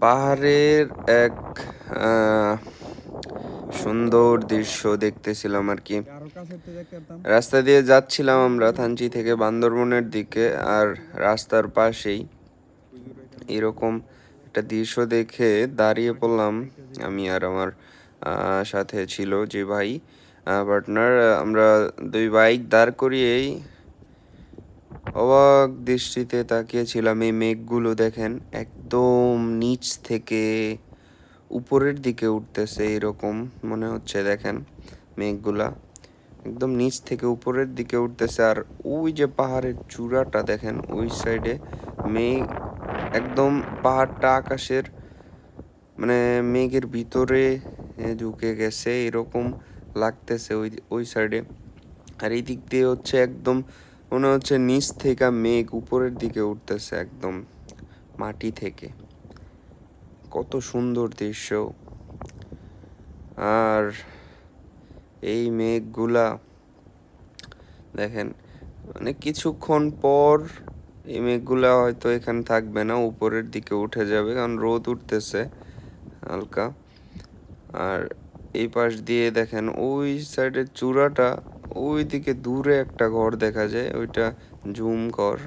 পাহাড়ের এক আহ, সুন্দর দৃশ্য দেখতেছিলাম আর কি। রাস্তা দিয়ে যাচ্ছিলাম আমরা থানচি থেকে বান্দরবনের দিকে, আর রাস্তার পাশেই এরকম একটা দৃশ্য দেখে দাঁড়িয়ে পড়লাম। আমি আর আমার সাথে ছিল যে ভাই পার্টনার, আমরা দুই বাইক দাঁড় করিয়েই অবাক দৃষ্টিতে তাকিয়েছিলাম। এই মেঘগুলো দেখেন, একদম নিচ থেকে উপরের দিকে উঠতেছে এরকম মনে হচ্ছে। দেখেন মেঘগুলা একদম নিচ থেকে উপরের দিকে উঠতেছে, আর ওই যে পাহাড়ের চূড়াটা দেখেন ওই সাইডে মেঘ, একদম পাহাড়টা আকাশের মানে মেঘের ভিতরে ঢুকে গেছে এরকম লাগতেছে ওই ওই সাইডে। আর এই দিক দিয়ে হচ্ছে একদম মনে হচ্ছে নিচ থেকে মেঘ উপরের দিকে উঠতেছে একদম মাটি থেকে। কত সুন্দর দৃশ্য। আর এই মেঘগুলা দেখেন, মানে কিছুক্ষণ পর এই মেঘগুলা হয়তো এখানে থাকবে না, উপরের দিকে উঠে যাবে, কারণ রোদ উঠতেছে হালকা। আর এই পাশ দিয়ে দেখেন ওই সাইডের চূড়াটা, ওই দিকে দূরে একটা ঘর দেখা যায়, ওইটা জুম কর।